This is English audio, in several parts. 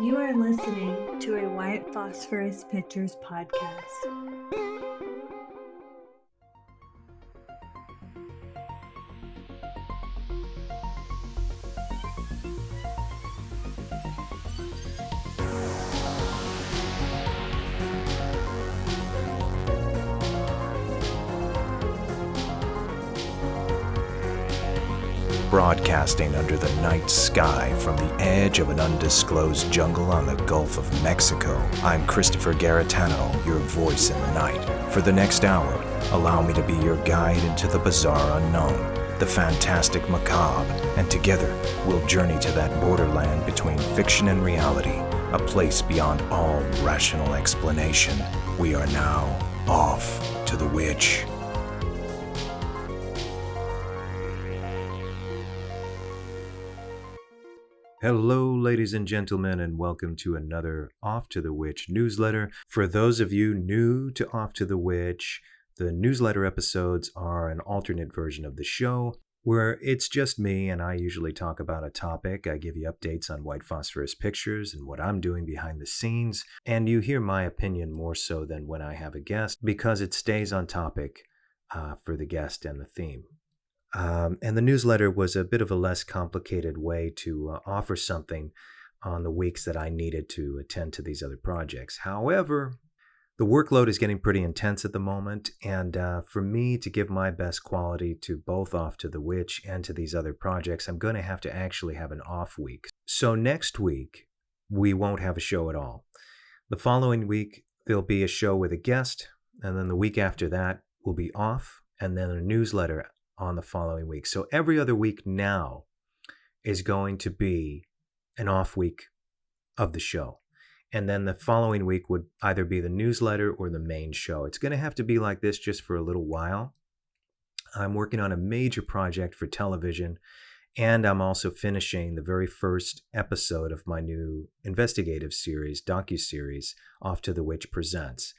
You are listening to a White Phosphorus Pictures podcast. Broadcasting under the night sky from the edge of an undisclosed jungle on the Gulf of Mexico, I'm Christopher Garitano, your voice in the night. For the next hour, allow me to be your guide into the bizarre unknown, the fantastic macabre, and together we'll journey to that borderland between fiction and reality, a place beyond all rational explanation. We are now off to the witch. Hello, ladies and gentlemen, and welcome to another Off to the Witch newsletter. For those of you new to Off to the Witch, the newsletter episodes are an alternate version of the show where it's just me and I usually talk about a topic. I give you updates on White Phosphorus Pictures and what I'm doing behind the scenes, and you hear my opinion more so than when I have a guest because it stays on topic for the guest and the theme. And the newsletter was a bit of a less complicated way to offer something on the weeks that I needed to attend to these other projects. However, the workload is getting pretty intense at the moment, and for me to give my best quality to both Off to the Witch and to these other projects, I'm going to have to actually have an off week. So next week, we won't have a show at all. The following week, there'll be a show with a guest, and then the week after that will be off, and then a newsletter on the following week. So every other week now is going to be an off week of the show. And then the following week would either be the newsletter or the main show. It's going to have to be like this just for a little while. I'm working on a major project for television, and I'm also finishing the very first episode of my new investigative series, docuseries, Off to the Witch Presents.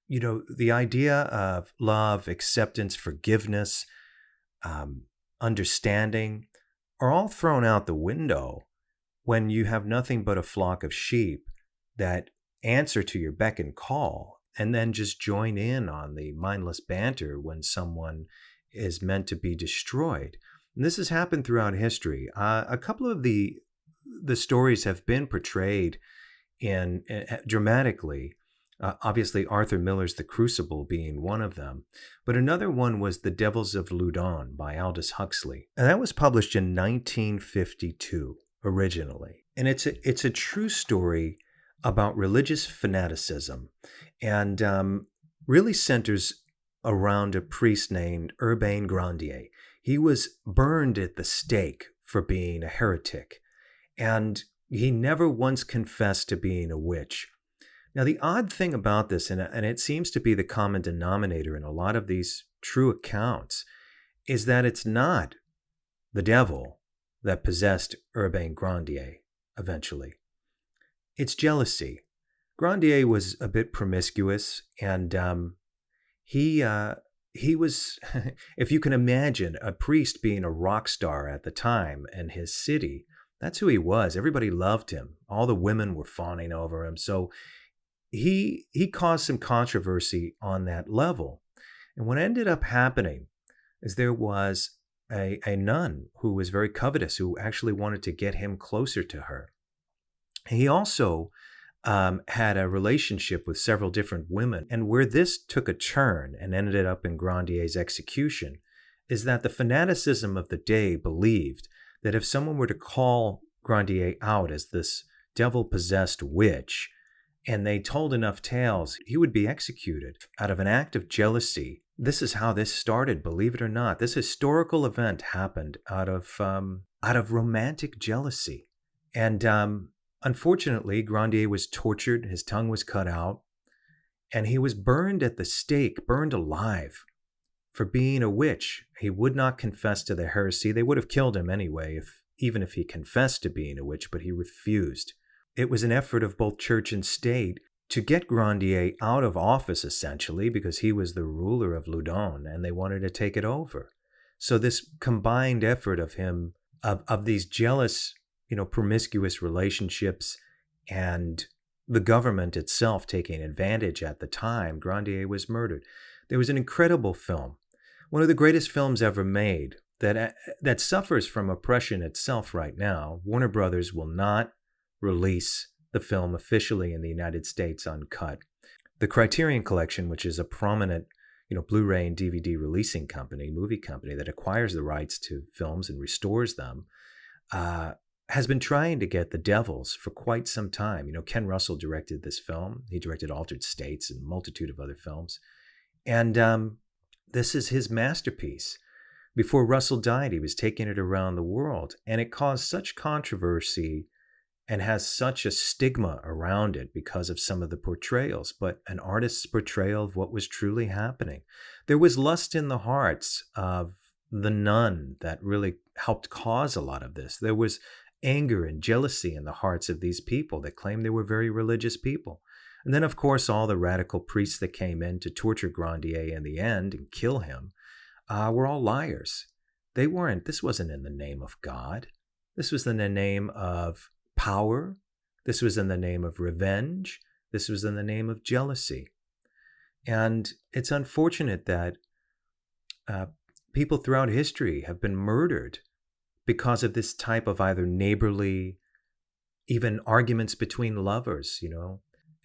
You know, the idea of love, acceptance, forgiveness, understanding are all thrown out the window when you have nothing but a flock of sheep that answer to your beck and call and then just join in on the mindless banter when someone is meant to be destroyed. And this has happened throughout history. A couple of the stories have been portrayed in dramatically. Obviously, Arthur Miller's The Crucible being one of them. But another one was The Devils of Loudun by Aldous Huxley. And that was published in 1952 originally. And it's a true story about religious fanaticism and really centers around a priest named Urbain Grandier. He was burned at the stake for being a heretic, and he never once confessed to being a witch. Now, the odd thing about this, and it seems to be the common denominator in a lot of these true accounts, is that it's not the devil that possessed Urbain Grandier eventually. It's jealousy. Grandier was a bit promiscuous, and he was, if you can imagine, a priest being a rock star at the time in his city. That's who he was. Everybody loved him. All the women were fawning over him. So he caused some controversy on that level. And what ended up happening is there was a nun who was very covetous, who actually wanted to get him closer to her. He also had a relationship with several different women. And where this took a turn and ended up in Grandier's execution is that the fanaticism of the day believed that if someone were to call Grandier out as this devil-possessed witch, and they told enough tales, he would be executed out of an act of jealousy. This is how this started, believe it or not. This historical event happened out of romantic jealousy. And unfortunately, Grandier was tortured, his tongue was cut out, and he was burned at the stake, burned alive for being a witch. He would not confess to the heresy. They would have killed him anyway, even if he confessed to being a witch, but he refused. It was an effort of both church and state to get Grandier out of office, essentially, because he was the ruler of Loudun, and they wanted to take it over. So this combined effort of him, of these jealous promiscuous relationships, and the government itself taking advantage at the time, Grandier was murdered. There was an incredible film, one of the greatest films ever made, that suffers from oppression itself right now. Warner Brothers will not release the film officially in the United States uncut. The Criterion Collection, which is a prominent Blu-ray and DVD releasing company, movie company that acquires the rights to films and restores them, has been trying to get The Devils for quite some time. Ken Russell directed this film. He directed Altered States and a multitude of other films. And this is his masterpiece. Before Russell died, he was taking it around the world, and it caused such controversy and has such a stigma around it because of some of the portrayals, but an artist's portrayal of what was truly happening. There was lust in the hearts of the nun that really helped cause a lot of this. There was anger and jealousy in the hearts of these people that claimed they were very religious people. And then, of course, all the radical priests that came in to torture Grandier in the end and kill him were all liars. This wasn't in the name of God. This was in the name of power. This was in the name of revenge. This was in the name of jealousy. And it's unfortunate that people throughout history have been murdered because of this type of either neighborly, even arguments between lovers,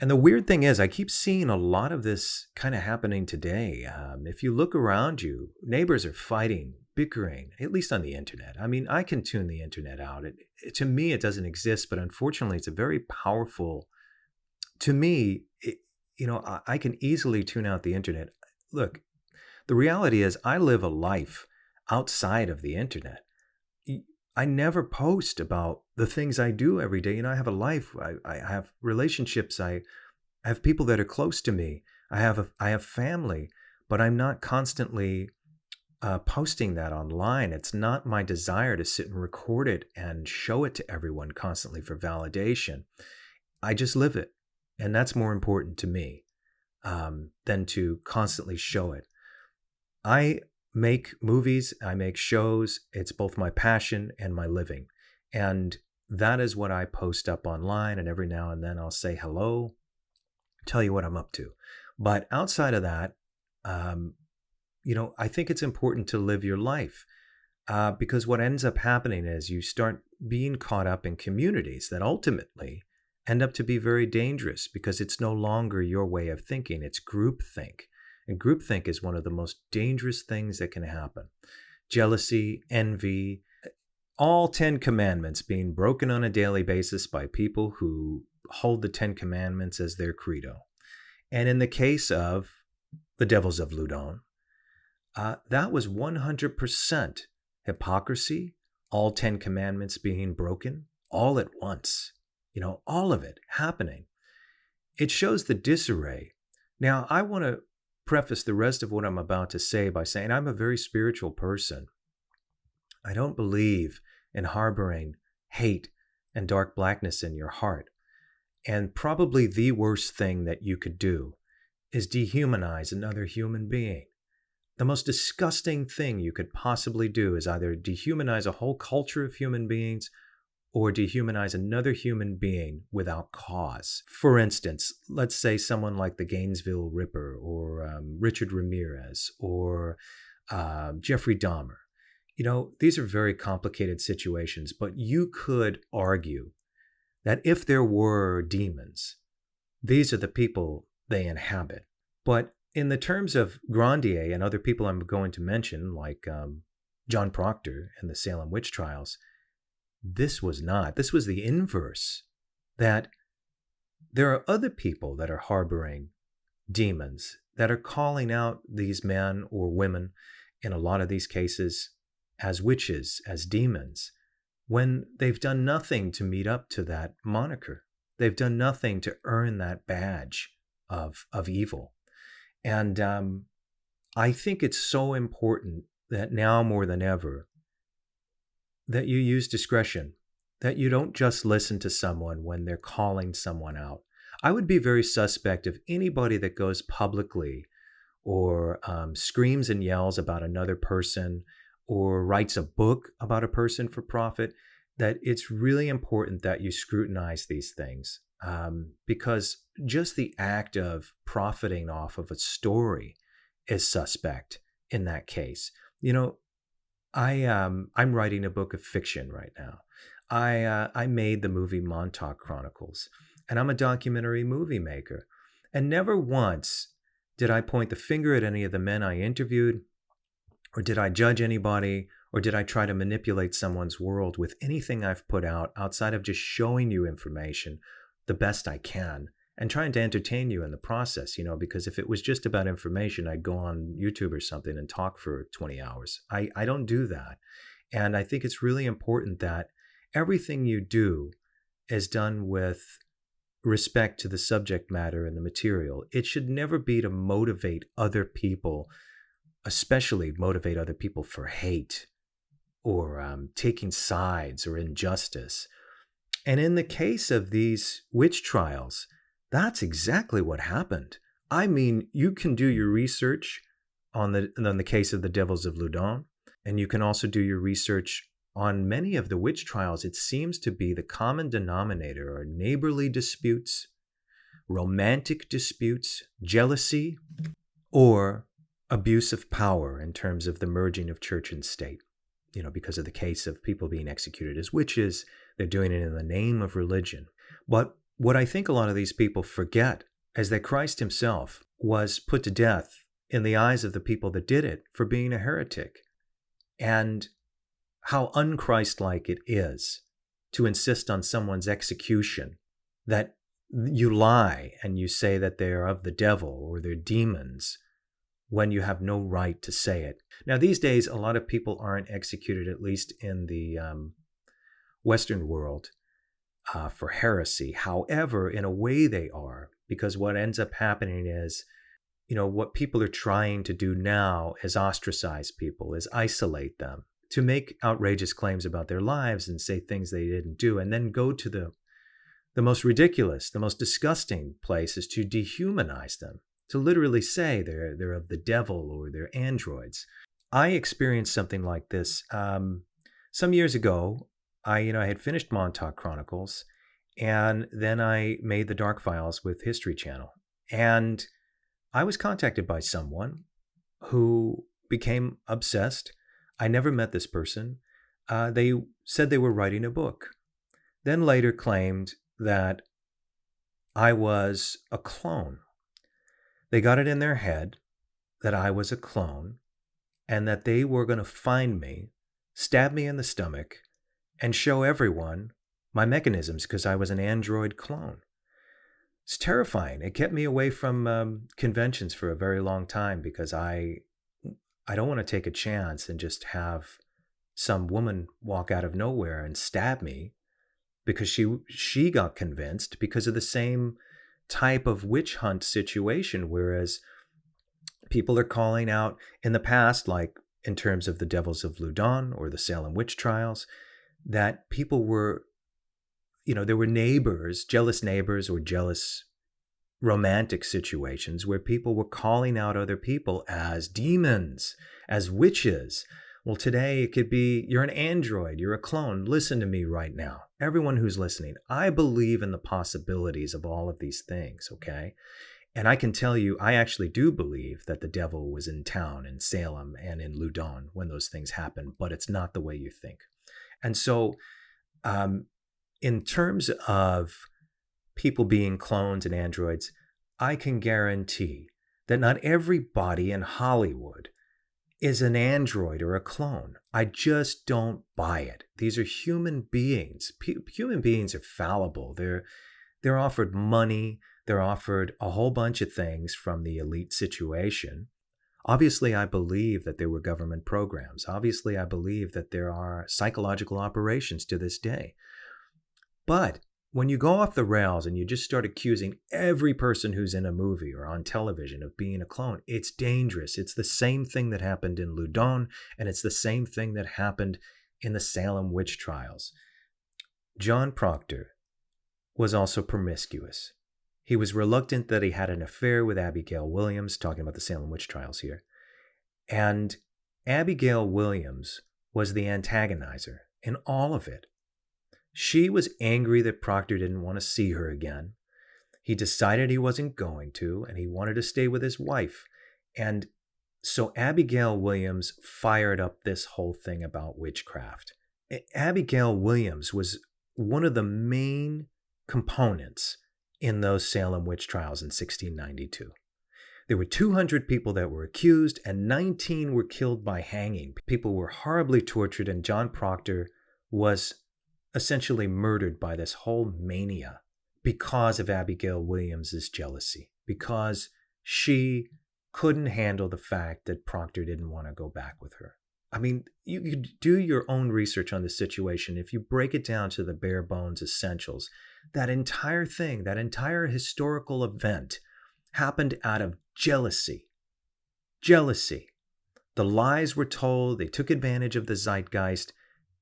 And the weird thing is, I keep seeing a lot of this kind of happening today. If you look around you, neighbors are fighting, bickering, at least on the internet. I mean, I can tune the internet out. To me, it doesn't exist, but unfortunately, it's a very powerful. To me, I can easily tune out the internet. Look, the reality is, I live a life outside of the internet. I never post about the things I do every day. I have a life. I have relationships. I have people that are close to me. I have family, but I'm not constantly posting that online. It's not my desire to sit and record it and show it to everyone constantly for validation. I just live it. And that's more important to me than to constantly show it. I make movies, I make shows. It's both my passion and my living. And that is what I post up online. And every now and then I'll say hello, tell you what I'm up to. But outside of that, I think it's important to live your life because what ends up happening is you start being caught up in communities that ultimately end up to be very dangerous because it's no longer your way of thinking. It's groupthink. And groupthink is one of the most dangerous things that can happen. Jealousy, envy, all 10 commandments being broken on a daily basis by people who hold the 10 commandments as their credo. And in the case of the devils of Loudun, that was 100% hypocrisy, all 10 commandments being broken all at once. All of it happening. It shows the disarray. Now, I want to preface the rest of what I'm about to say by saying I'm a very spiritual person. I don't believe in harboring hate and dark blackness in your heart. And probably the worst thing that you could do is dehumanize another human being. The most disgusting thing you could possibly do is either dehumanize a whole culture of human beings or dehumanize another human being without cause. For instance, let's say someone like the Gainesville Ripper or Richard Ramirez or Jeffrey Dahmer. These are very complicated situations, but you could argue that if there were demons, these are the people they inhabit. But in the terms of Grandier and other people I'm going to mention, like John Proctor and the Salem witch trials, this was the inverse, that there are other people that are harboring demons, that are calling out these men or women, in a lot of these cases, as witches, as demons, when they've done nothing to meet up to that moniker. They've done nothing to earn that badge of evil. And I think it's so important that now more than ever, that you use discretion, that you don't just listen to someone when they're calling someone out. I would be very suspect of anybody that goes publicly or screams and yells about another person or writes a book about a person for profit. that it's really important that you scrutinize these things, because just the act of profiting off of a story is suspect in that case. You know, I'm writing a book of fiction right now. I made the movie Montauk Chronicles, and I'm a documentary movie maker. And never once did I point the finger at any of the men I interviewed, or did I judge anybody, or did I try to manipulate someone's world with anything I've put out outside of just showing you information the best I can and trying to entertain you in the process, because if it was just about information, I'd go on YouTube or something and talk for 20 hours. I don't do that. And I think it's really important that everything you do is done with respect to the subject matter and the material. It should never be to motivate other people, especially motivate other people for hate or taking sides or injustice. And in the case of these witch trials, that's exactly what happened. I mean, you can do your research on the case of the Devils of Loudun, and you can also do your research on many of the witch trials. It seems to be the common denominator are neighborly disputes, romantic disputes, jealousy, or abuse of power in terms of the merging of church and state. Because of the case of people being executed as witches, they're doing it in the name of religion. But what I think a lot of these people forget is that Christ himself was put to death in the eyes of the people that did it for being a heretic. And how unchristlike it is to insist on someone's execution, that you lie and you say that they are of the devil or they're demons when you have no right to say it. Now, these days, a lot of people aren't executed, at least in the Western world, for heresy. However, in a way they are, because what ends up happening is, what people are trying to do now is ostracize people, is isolate them, to make outrageous claims about their lives and say things they didn't do, and then go to the most ridiculous, the most disgusting place is to dehumanize them, to literally say they're of the devil or they're androids. I experienced something like this some years ago. I had finished Montauk Chronicles, and then I made the Dark Files with History Channel. And I was contacted by someone who became obsessed. I never met this person. They said they were writing a book, then later claimed that I was a clone. They got it in their head that I was a clone and that they were going to find me, stab me in the stomach, and show everyone my mechanisms because I was an android clone. It's terrifying. It kept me away from conventions for a very long time because I don't want to take a chance and just have some woman walk out of nowhere and stab me because she got convinced because of the same type of witch hunt situation, whereas people are calling out in the past, like in terms of the Devils of Loudun or the Salem witch trials, that people were, there were jealous neighbors or jealous romantic situations where people were calling out other people as demons, as witches. Well, today it could be, you're an android, you're a clone. Listen to me right now. Everyone who's listening, I believe in the possibilities of all of these things, okay? And I can tell you, I actually do believe that the devil was in town in Salem and in Loudun when those things happened, but it's not the way you think. And so in terms of people being clones and androids, I can guarantee that not everybody in Hollywood is an android or a clone. I just don't buy it. These are human beings. Human beings are fallible. They're offered money. They're offered a whole bunch of things from the elite situation. Obviously, I believe that there were government programs. Obviously, I believe that there are psychological operations to this day. But when you go off the rails and you just start accusing every person who's in a movie or on television of being a clone, it's dangerous. It's the same thing that happened in Loudun, and it's the same thing that happened in the Salem witch trials. John Proctor was also promiscuous. He was reluctant that he had an affair with Abigail Williams, talking about the Salem witch trials here. And Abigail Williams was the antagonizer in all of it. She was angry that Proctor didn't want to see her again. He decided he wasn't going to, and he wanted to stay with his wife. And so Abigail Williams fired up this whole thing about witchcraft. Abigail Williams was one of the main components in those Salem witch trials in 1692. There were 200 people that were accused, and 19 were killed by hanging. People were horribly tortured, and John Proctor was essentially murdered by this whole mania because of Abigail Williams's jealousy, because she couldn't handle the fact that Proctor didn't want to go back with her. I mean, you could do your own research on the situation. If you break it down to the bare bones essentials, that entire thing, that entire historical event happened out of jealousy. Jealousy. The lies were told, they took advantage of the zeitgeist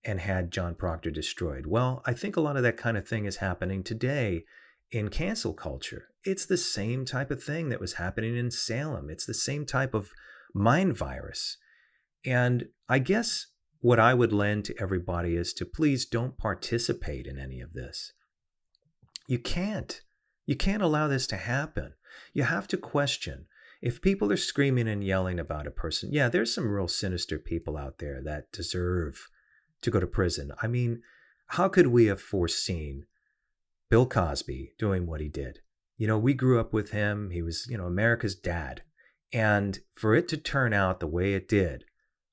and had John Proctor destroyed. Well, I think a lot of that kind of thing is happening today in cancel culture. It's the same type of thing that was happening in Salem. It's the same type of mind virus. And I guess what I would lend to everybody is to please don't participate in any of this. You can't. You can't allow this to happen. You have to question. If people are screaming and yelling about a person, yeah, there's some real sinister people out there that deserve to go to prison. I mean, how could we have foreseen Bill Cosby doing what he did? You know, we grew up with him. He was, America's dad. And for it to turn out the way it did,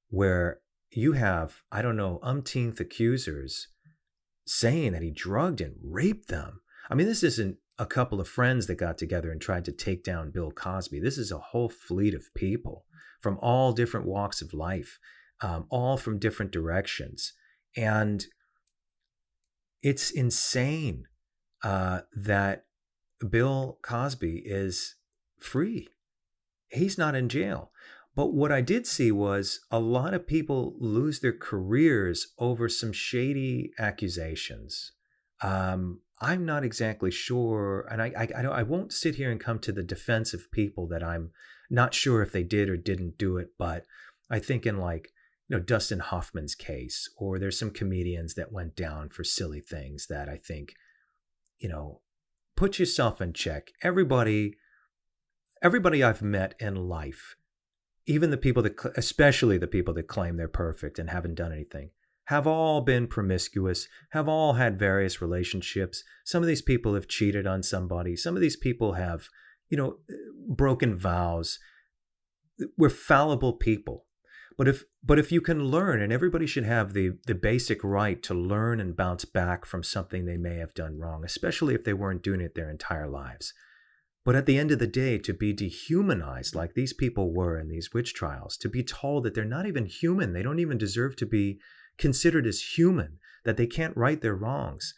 where you have, umpteenth accusers saying that he drugged and raped them. I mean, this isn't a couple of friends that got together and tried to take down Bill Cosby. This is a whole fleet of people from all different walks of life, all from different directions. And it's insane that Bill Cosby is free. He's not in jail. But what I did see was a lot of people lose their careers over some shady accusations. I'm not exactly sure, and I won't sit here and come to the defense of people that I'm not sure if they did or didn't do it, but I think in Dustin Hoffman's case, or there's some comedians that went down for silly things that I think, put yourself in check. Everybody I've met in life, even the people that, especially the people that claim they're perfect and haven't done anything, have all been promiscuous, have all had various relationships. Some of these people have cheated on somebody. Some of these people have, broken vows. We're fallible people. But if you can learn, and everybody should have the basic right to learn and bounce back from something they may have done wrong, especially if they weren't doing it their entire lives. But at the end of the day, to be dehumanized like these people were in these witch trials, to be told that they're not even human, they don't even deserve to be considered as human, that they can't right their wrongs.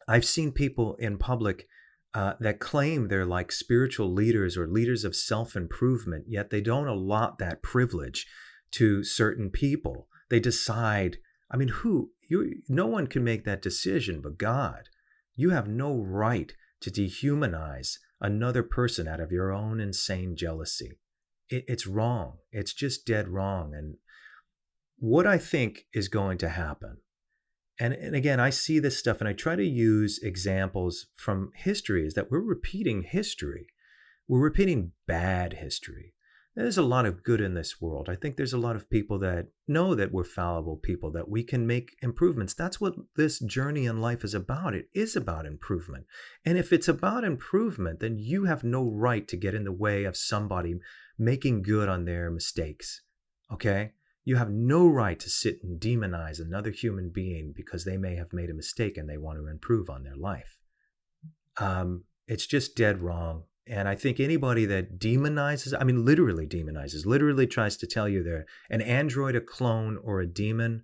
I've seen people in public that claim they're like spiritual leaders or leaders of self-improvement, yet they don't allot that privilege to certain people. They decide, no one can make that decision but God. You have no right to dehumanize another person out of your own insane jealousy. It's wrong. It's just dead wrong. And what I think is going to happen, and again, I see this stuff and I try to use examples from history, is that we're repeating history. We're repeating bad history. There's a lot of good in this world. I think there's a lot of people that know that we're fallible people, that we can make improvements. That's what this journey in life is about. It is about improvement. And if it's about improvement, then you have no right to get in the way of somebody making good on their mistakes. Okay? You have no right to sit and demonize another human being because they may have made a mistake and they want to improve on their life. It's just dead wrong. And I think anybody that demonizes, literally tries to tell you they're an android, a clone, or a demon,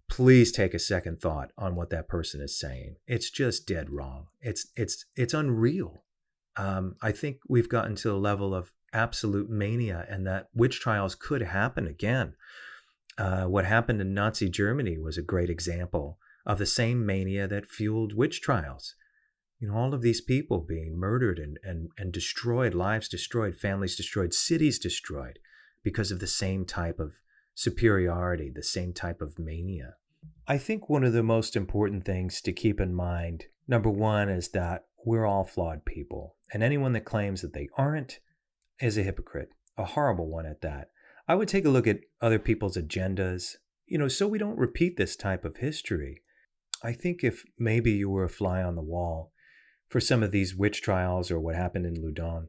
please take a second thought on what that person is saying. It's just dead wrong. It's unreal. I think we've gotten to a level of absolute mania, and that witch trials could happen again. What happened in Nazi Germany was a great example of the same mania that fueled witch trials. All of these people being murdered and destroyed, lives destroyed, families destroyed, cities destroyed because of the same type of superiority, the same type of mania. I think one of the most important things to keep in mind, number one, is that we're all flawed people. And anyone that claims that they aren't is a hypocrite, a horrible one at that. I would take a look at other people's agendas, so we don't repeat this type of history. I think if maybe you were a fly on the wall for some of these witch trials or what happened in Loudun,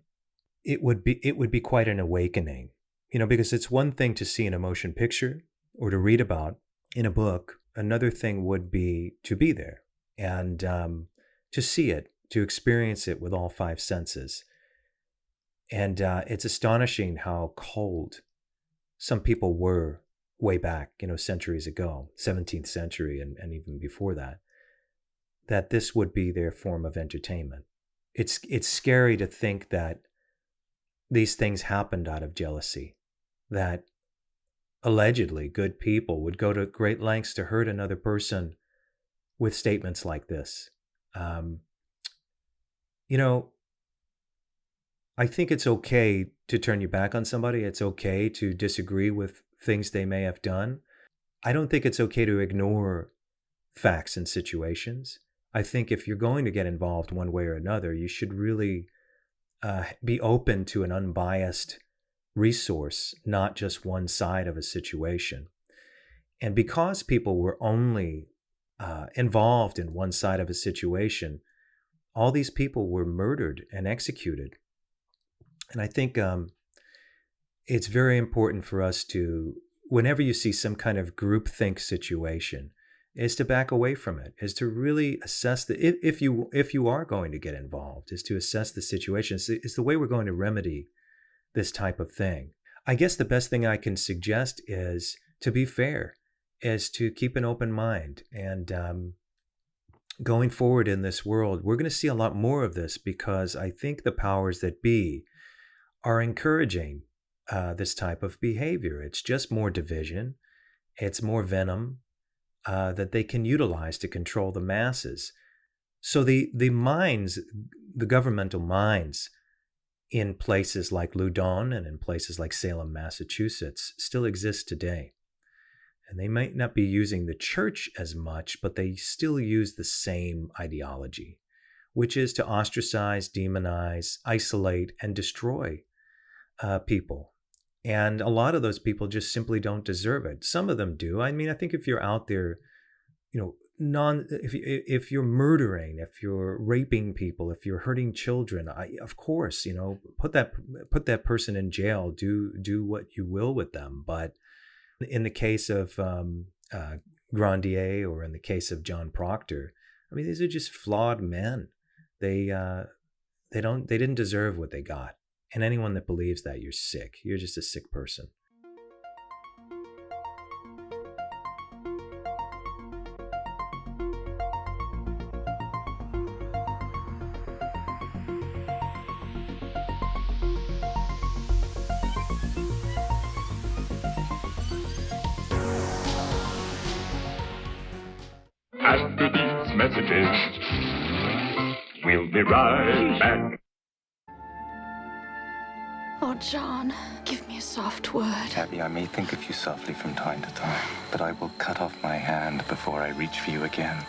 it would be quite an awakening, because it's one thing to see in a motion picture or to read about in a book. Another thing would be to be there and to see it, to experience it with all five senses. And it's astonishing how cold some people were way back, centuries ago, 17th century and even before that this would be their form of entertainment. It's scary to think that these things happened out of jealousy, that allegedly good people would go to great lengths to hurt another person with statements like this. I think it's okay to turn your back on somebody. It's okay to disagree with things they may have done. I don't think it's okay to ignore facts and situations. I think if you're going to get involved one way or another, you should really be open to an unbiased resource, not just one side of a situation. And because people were only involved in one side of a situation, all these people were murdered and executed. And I think it's very important for us to, whenever you see some kind of groupthink situation, is to back away from it, is to really assess if you are going to get involved, is to assess the situation. It's the way we're going to remedy this type of thing. I guess the best thing I can suggest is to be fair, is to keep an open mind. And going forward in this world, we're going to see a lot more of this, because I think the powers that be are encouraging this type of behavior. It's just more division. It's more venom that they can utilize to control the masses. So the minds, the governmental minds in places like Loudun and in places like Salem, Massachusetts, still exist today. And they might not be using the church as much, but they still use the same ideology, which is to ostracize, demonize, isolate, and destroy people. And a lot of those people just simply don't deserve it. Some of them do. I mean, I think if you're out there, if you're murdering, if you're raping people, if you're hurting children, of course, put that person in jail. Do what you will with them. But in the case of Grandier, or in the case of John Proctor, I mean, these are just flawed men. They didn't deserve what they got. And anyone that believes that, you're sick. You're just a sick person. After these messages, we'll be right back. Oh, John, give me a soft word. Abby, I may think of you softly from time to time, but I will cut off my hand before I reach for you again.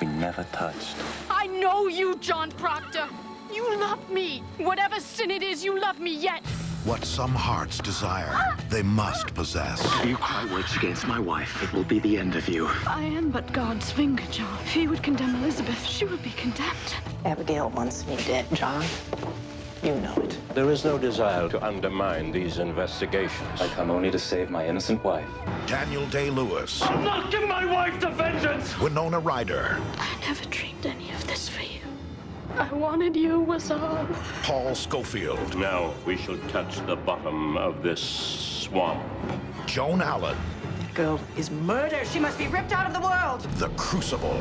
We never touched. I know you, John Proctor. You love me. Whatever sin it is, you love me yet. What some hearts desire, they must possess. You cry words against my wife, it will be the end of you. I am but God's finger, John. If he would condemn Elizabeth, she would be condemned. Abigail wants me dead, John. You know it. There is no desire to undermine these investigations. I come only to save my innocent wife. Daniel Day-Lewis. I'm not giving my wife to vengeance! Winona Ryder. I never dreamed any of this for you. I wanted you, was all. Paul Schofield. Now we shall touch the bottom of this swamp. Joan Allen. The girl is murder. She must be ripped out of the world. The Crucible.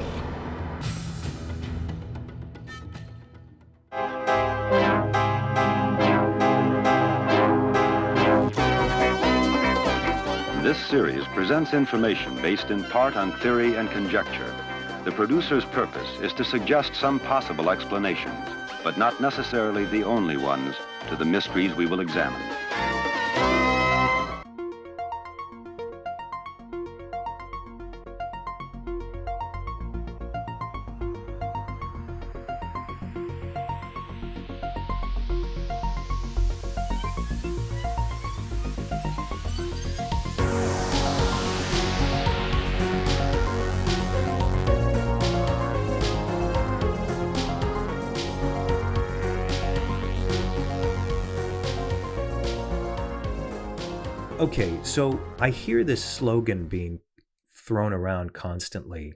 This series presents information based in part on theory and conjecture. The producer's purpose is to suggest some possible explanations, but not necessarily the only ones, to the mysteries we will examine. Okay, so I hear this slogan being thrown around constantly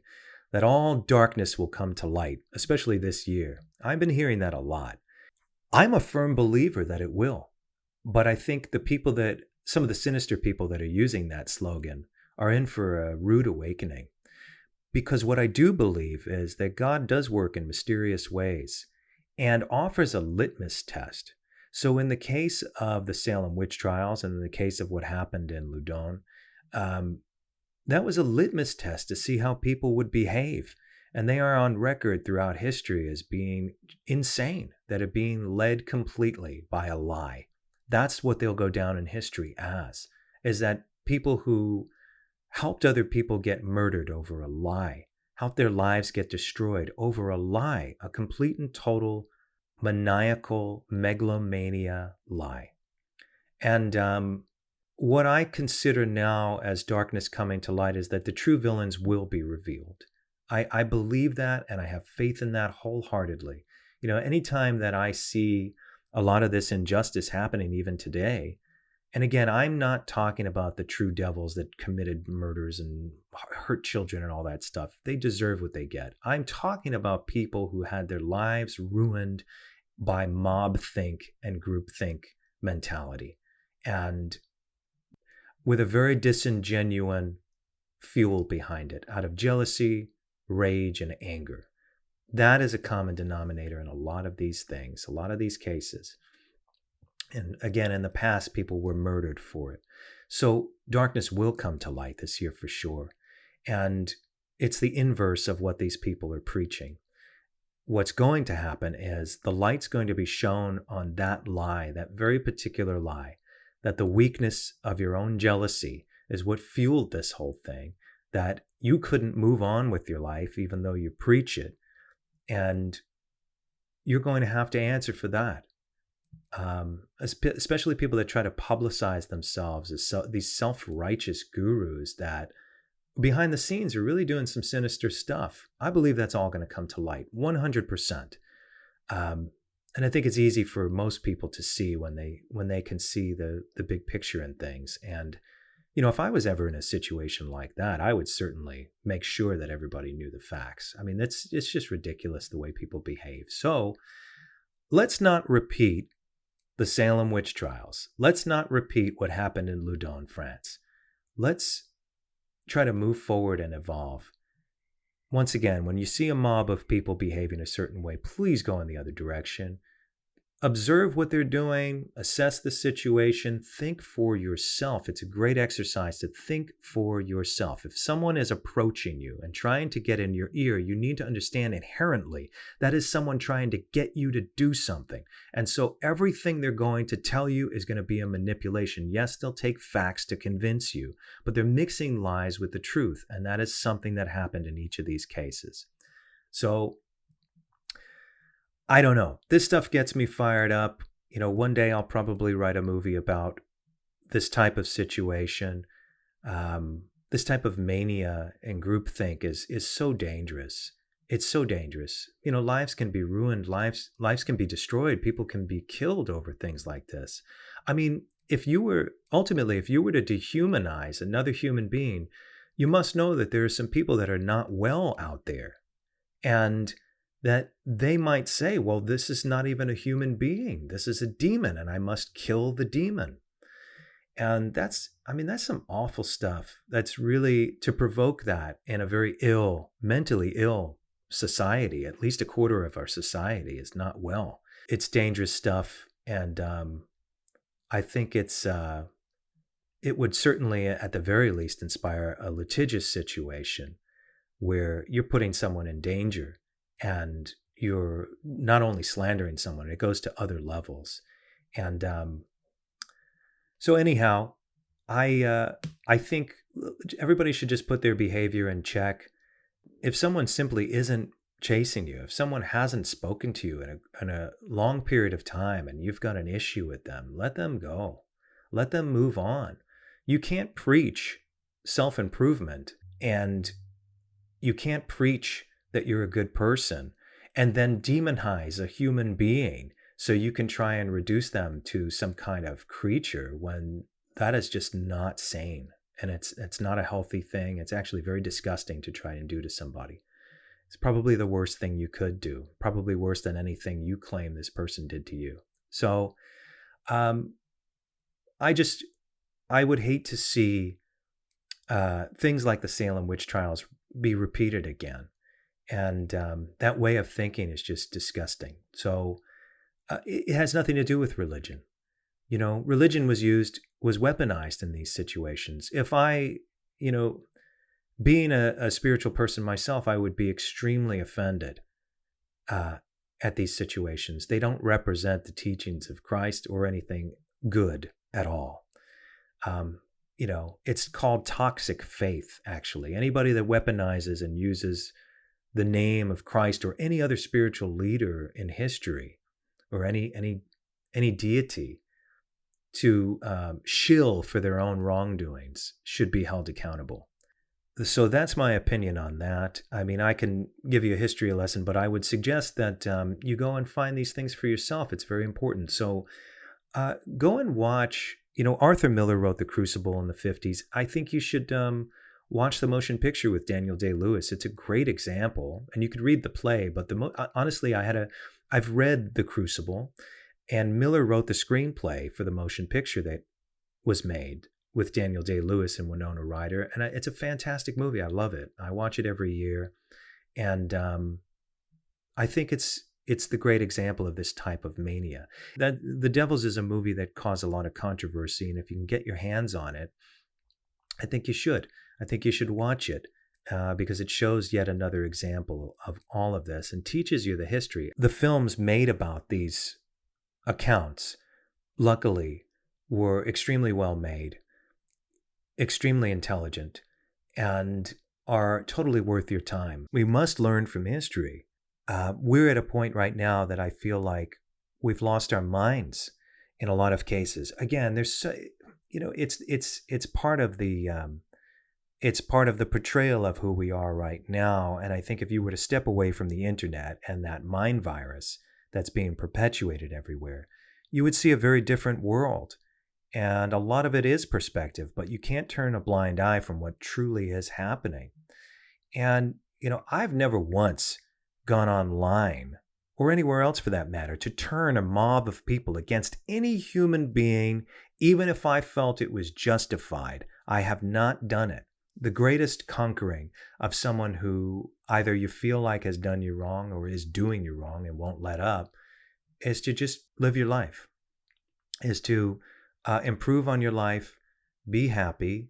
that all darkness will come to light, especially this year. I've been hearing that a lot. I'm a firm believer that it will. But I think some of the sinister people that are using that slogan are in for a rude awakening. Because what I do believe is that God does work in mysterious ways and offers a litmus test. So in the case of the Salem witch trials and in the case of what happened in Loudun, that was a litmus test to see how people would behave. And they are on record throughout history as being insane, that are being led completely by a lie. That's what they'll go down in history as, is that people who helped other people get murdered over a lie, helped their lives get destroyed over a lie, a complete and total maniacal megalomania lie. And what I consider now as darkness coming to light is that the true villains will be revealed. I believe that, and I have faith in that wholeheartedly. You know, anytime that I see a lot of this injustice happening even today, and again, I'm not talking about the true devils that committed murders and hurt children and all that stuff. They deserve what they get. I'm talking about people who had their lives ruined by mob think and group think mentality, and with a very disingenuous fuel behind it, out of jealousy, rage, and anger. That is a common denominator in a lot of these things, a lot of these cases. And again, in the past, people were murdered for it. So darkness will come to light this year for sure. And it's the inverse of what these people are preaching. What's going to happen is the light's going to be shown on that lie, that very particular lie, that the weakness of your own jealousy is what fueled this whole thing, that you couldn't move on with your life even though you preach it. And you're going to have to answer for that. Especially people that try to publicize themselves as these self-righteous gurus that behind the scenes are really doing some sinister stuff. I believe that's all going to come to light 100%. And I think it's easy for most people to see when they can see the big picture in things. And you know, if I was ever in a situation like that, I would certainly make sure that everybody knew the facts. I mean, it's just ridiculous the way people behave. So let's not repeat the Salem witch trials. Let's not repeat what happened in Loudun, France. Let's try to move forward and evolve. Once again, when you see a mob of people behaving a certain way, please go in the other direction. Observe what they're doing, assess the situation, think for yourself. It's a great exercise to think for yourself. If someone is approaching you and trying to get in your ear, you need to understand inherently that is someone trying to get you to do something. And so everything they're going to tell you is going to be a manipulation. Yes, they'll take facts to convince you, but they're mixing lies with the truth. And that is something that happened in each of these cases. So I don't know. This stuff gets me fired up. You know, one day I'll probably write a movie about this type of situation. This type of mania and groupthink is so dangerous. It's so dangerous. You know, lives can be ruined. Lives can be destroyed. People can be killed over things like this. I mean, if you were to dehumanize another human being, you must know that there are some people that are not well out there. And that they might say, well, this is not even a human being. This is a demon, and I must kill the demon. And that's some awful stuff. That's really to provoke that in a very mentally ill society. At least a quarter of our society is not well. It's dangerous stuff. And I think it would certainly, at the very least, inspire a litigious situation where you're putting someone in danger. And you're not only slandering someone, it goes to other levels. And so anyhow, I think everybody should just put their behavior in check. If someone simply isn't chasing you, if someone hasn't spoken to you in a long period of time and you've got an issue with them, let them go. Let them move on. You can't preach self-improvement, and you can't preach that you're a good person and then demonize a human being so you can try and reduce them to some kind of creature when that is just not sane. And it's not a healthy thing. It's actually very disgusting to try and do to somebody. It's probably the worst thing you could do, probably worse than anything you claim this person did to you. So I would hate to see things like the Salem witch trials be repeated again. And that way of thinking is just disgusting. So it has nothing to do with religion. You know, religion was weaponized in these situations. If I, being a spiritual person myself, I would be extremely offended at these situations. They don't represent the teachings of Christ or anything good at all. It's called toxic faith, actually. Anybody that weaponizes and uses the name of Christ or any other spiritual leader in history or any deity to shill for their own wrongdoings should be held accountable. So that's my opinion on that. I mean, I can give you a history lesson, but I would suggest that you go and find these things for yourself. It's very important. So go and watch, Arthur Miller wrote The Crucible in the 50s. I think you should watch the motion picture with Daniel Day-Lewis. It's a great example, and you could read the play, but honestly, I've read The Crucible, and Miller wrote the screenplay for the motion picture that was made with Daniel Day-Lewis and Winona Ryder. And it's a fantastic movie. I love it. I watch it every year. And I think it's the great example of this type of mania. That The Devils is a movie that caused a lot of controversy. And if you can get your hands on it, I think you should. I think you should watch it because it shows yet another example of all of this and teaches you the history. The films made about these accounts, luckily, were extremely well made, extremely intelligent, and are totally worth your time. We must learn from history. We're at a point right now that I feel like we've lost our minds in a lot of cases. Again, there's it's part of the portrayal of who we are right now. And I think if you were to step away from the internet and that mind virus that's being perpetuated everywhere, you would see a very different world. And a lot of it is perspective, but you can't turn a blind eye from what truly is happening. And, I've never once gone online, or anywhere else for that matter, to turn a mob of people against any human being, even if I felt it was justified. I have not done it. The greatest conquering of someone who either you feel like has done you wrong or is doing you wrong and won't let up is to just live your life, is to improve on your life, be happy,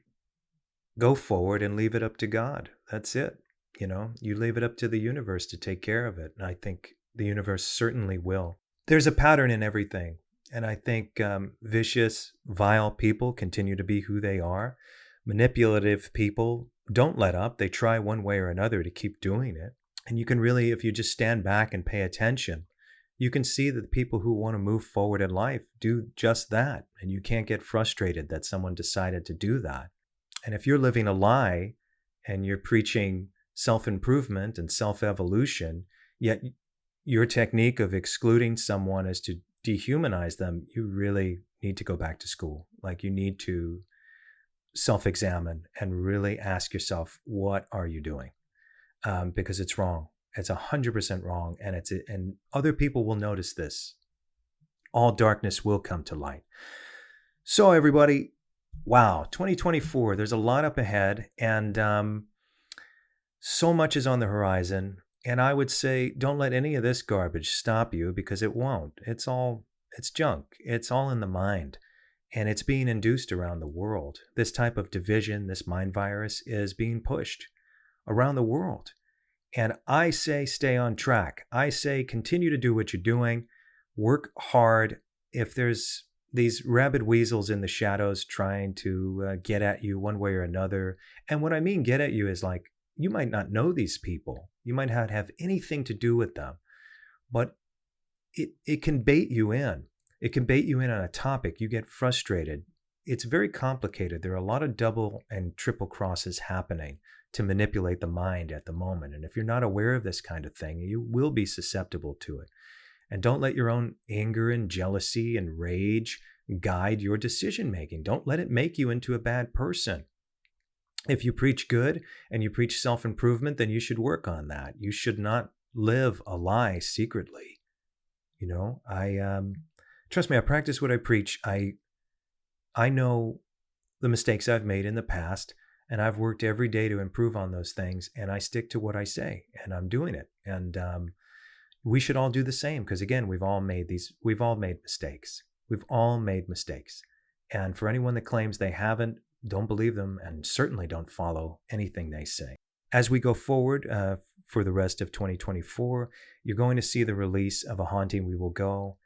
go forward, and leave it up to God. That's it. You leave it up to the universe to take care of it. And I think the universe certainly will. There's a pattern in everything. And I think vicious, vile people continue to be who they are. Manipulative people don't let up. They try one way or another to keep doing it. And you can really, if you just stand back and pay attention, you can see that the people who want to move forward in life do just that. And you can't get frustrated that someone decided to do that. And if you're living a lie and you're preaching self-improvement and self-evolution, yet your technique of excluding someone is to dehumanize them, you really need to go back to school. Like, you need to self-examine and really ask yourself, what are you doing? Because it's wrong. It's 100% wrong, and other people will notice this. All darkness will come to light. So everybody, wow, 2024, there's a lot up ahead, and so much is on the horizon. And I would say, don't let any of this garbage stop you, because it won't. It's junk. It's all in the mind, and it's being induced around the world. This type of division, this mind virus, is being pushed around the world. And I say stay on track. I say continue to do what you're doing. Work hard. If there's these rabid weasels in the shadows trying to get at you one way or another, and what I mean get at you is like, you might not know these people. You might not have anything to do with them. But it can bait you in. It can bait you in on a topic. You get frustrated. It's very complicated. There are a lot of double and triple crosses happening to manipulate the mind at the moment. And if you're not aware of this kind of thing, you will be susceptible to it. And don't let your own anger and jealousy and rage guide your decision making. Don't let it make you into a bad person. If you preach good and you preach self-improvement, then you should work on that. You should not live a lie secretly. You know, trust me, I practice what I preach. I know the mistakes I've made in the past, and I've worked every day to improve on those things, and I stick to what I say, and I'm doing it. And we should all do the same, because again, we've all made mistakes. We've all made mistakes. And for anyone that claims they haven't, don't believe them, and certainly don't follow anything they say. As we go forward for the rest of 2024, you're going to see the release of A Haunting We Will Go.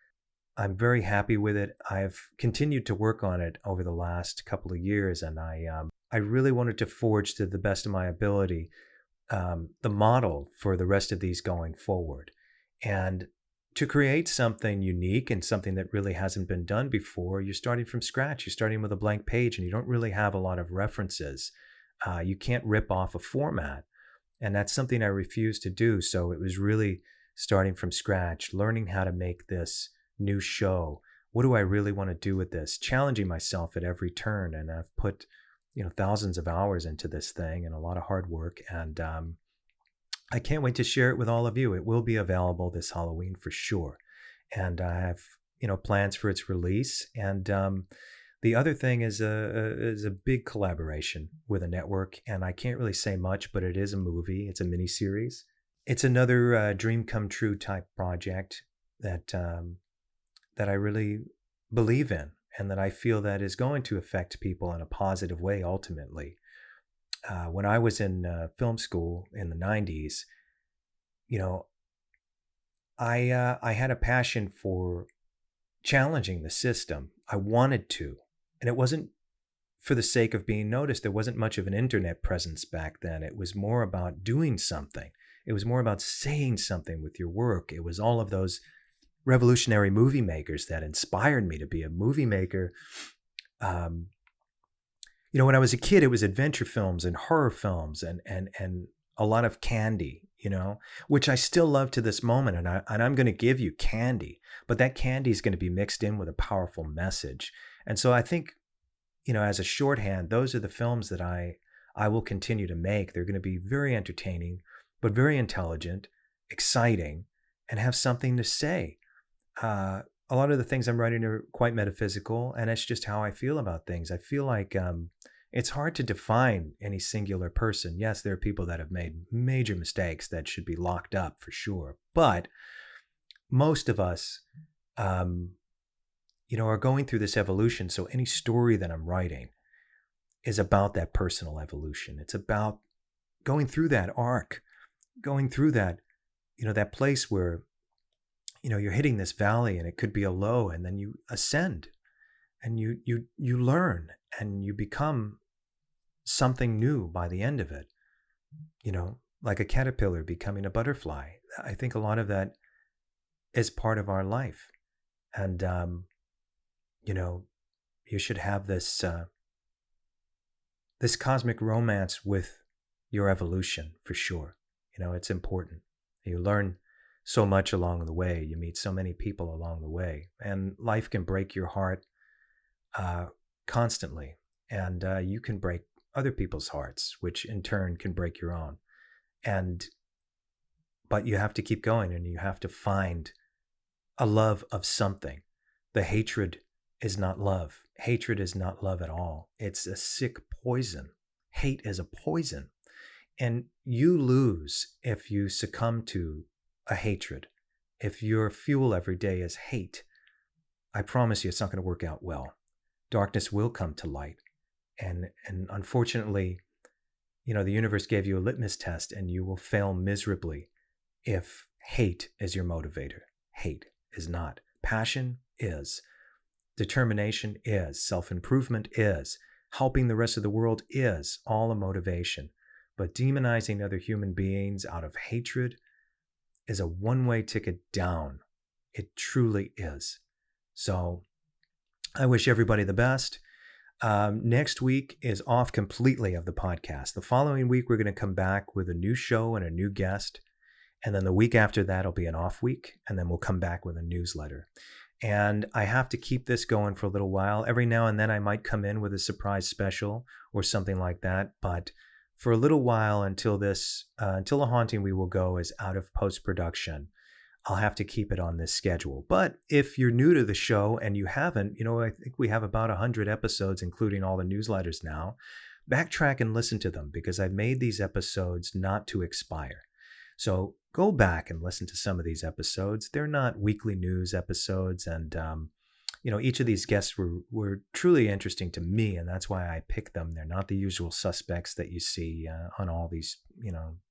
I'm very happy with it. I've continued to work on it over the last couple of years, and I really wanted to forge, to the best of my ability, the model for the rest of these going forward. And to create something unique and something that really hasn't been done before, you're starting from scratch. You're starting with a blank page, and you don't really have a lot of references. You can't rip off a format, and that's something I refuse to do. So it was really starting from scratch, learning how to make this new show. What do I really want to do with this? Challenging myself at every turn, and I've put thousands of hours into this thing and a lot of hard work, and I can't wait to share it with all of you. It will be available this Halloween for sure, and I have plans for its release. And the other thing is a big collaboration with a network, and I can't really say much, but it is a movie. It's a miniseries. It's another dream come true type project that I really believe in, and that I feel that is going to affect people in a positive way ultimately. When I was in film school in the 90s, I had a passion for challenging the system. I wanted to, and it wasn't for the sake of being noticed. There wasn't much of an internet presence back then. It was more about doing something. It was more about saying something with your work. It was all of those revolutionary movie makers that inspired me to be a movie maker. When I was a kid, it was adventure films and horror films and a lot of candy, which I still love to this moment. And I'm going to give you candy, but that candy is going to be mixed in with a powerful message. And so I think, as a shorthand, those are the films that I will continue to make. They're going to be very entertaining, but very intelligent, exciting, and have something to say. A lot of the things I'm writing are quite metaphysical, and it's just how I feel about things. I feel like it's hard to define any singular person. Yes, there are people that have made major mistakes that should be locked up for sure, but most of us, are going through this evolution. So any story that I'm writing is about that personal evolution. It's about going through that arc, going through that, that place where you're hitting this valley, and it could be a low, and then you ascend, and you learn, and you become something new by the end of it. Like a caterpillar becoming a butterfly. I think a lot of that is part of our life, and you should have this this cosmic romance with your evolution for sure. It's important. You learn so much along the way. You meet so many people along the way, and life can break your heart constantly, and you can break other people's hearts, which in turn can break your own. But you have to keep going, and you have to find a love of something. The hatred is not love. Hatred is not love at all. It's a sick poison. Hate is a poison, and you lose if you succumb to a hatred. If your fuel every day is hate, I promise you it's not going to work out well. Darkness will come to light. And unfortunately, the universe gave you a litmus test, and you will fail miserably if hate is your motivator. Hate is not. Passion is. Determination is. Self-improvement is. Helping the rest of the world is all a motivation. But demonizing other human beings out of hatred is a one-way ticket down. It truly is. So I wish everybody the best. Next week is off completely of the podcast. The following week, we're going to come back with a new show and a new guest. And then the week after that will be an off week. And then we'll come back with a newsletter. And I have to keep this going for a little while. Every now and then I might come in with a surprise special or something like that. But for a little while until The Haunting We Will Go is out of post-production, I'll have to keep it on this schedule. But if you're new to the show and you haven't, I think we have about 100 episodes, including all the newsletters now. Backtrack and listen to them because I've made these episodes not to expire. So go back and listen to some of these episodes. They're not weekly news episodes. And, each of these guests were truly interesting to me. And that's why I picked them. They're not the usual suspects that you see on all these,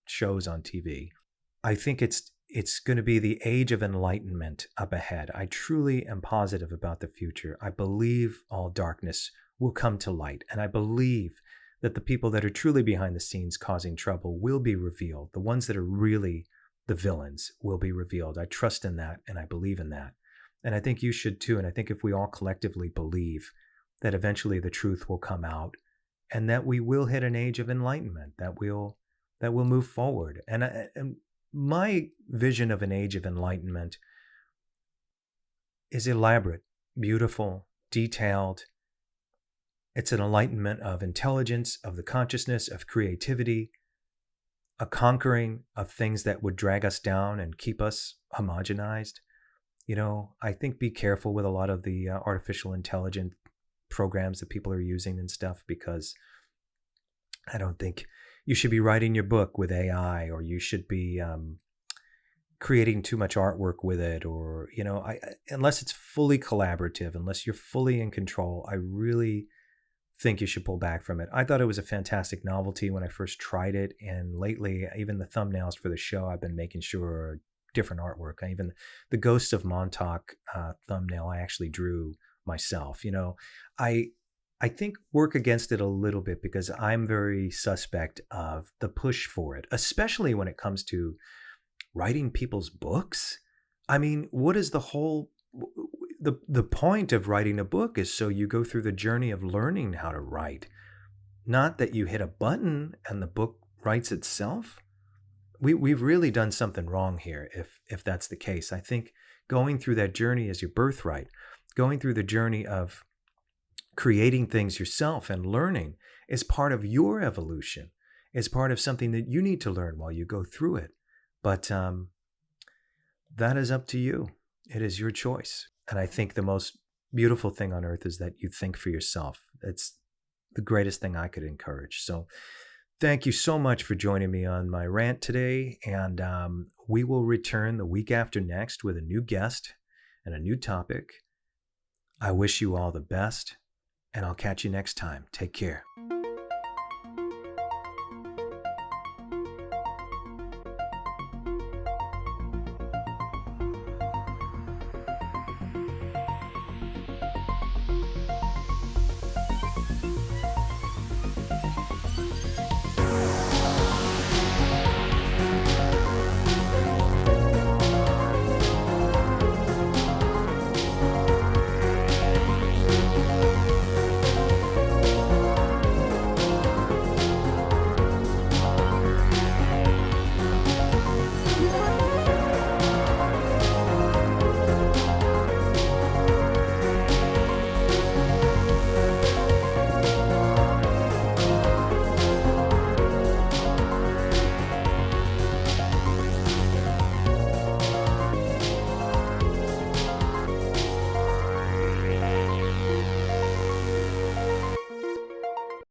shows on TV. I think it's going to be the age of enlightenment up ahead. I truly am positive about the future. I believe all darkness will come to light. And I believe that the people that are truly behind the scenes causing trouble will be revealed. The ones that are really the villains will be revealed. I trust in that and I believe in that. And I think you should too. And I think if we all collectively believe that eventually the truth will come out and that we will hit an age of enlightenment, that we'll move forward. And my vision of an age of enlightenment is elaborate, beautiful, detailed. It's an enlightenment of intelligence, of the consciousness, of creativity, a conquering of things that would drag us down and keep us homogenized. I think be careful with a lot of the artificial intelligence programs that people are using and stuff, because I don't think you should be writing your book with AI, or you should be creating too much artwork with it, or, unless it's fully collaborative, unless you're fully in control, I really think you should pull back from it. I thought it was a fantastic novelty when I first tried it, and lately, even the thumbnails for the show, I've been making sure are different artwork. Even the Ghosts of Montauk thumbnail, I actually drew myself. I think work against it a little bit because I'm very suspect of the push for it, especially when it comes to writing people's books. I mean, what is the whole... The point of writing a book is so you go through the journey of learning how to write, not that you hit a button and the book writes itself. We've really done something wrong here if that's the case. I think going through that journey is your birthright. Going through the journey of creating things yourself and learning is part of your evolution. It's part of something that you need to learn while you go through it. But that is up to you. It is your choice. And I think the most beautiful thing on earth is that you think for yourself. It's the greatest thing I could encourage. So thank you so much for joining me on my rant today. And we will return the week after next with a new guest and a new topic. I wish you all the best, and I'll catch you next time. Take care.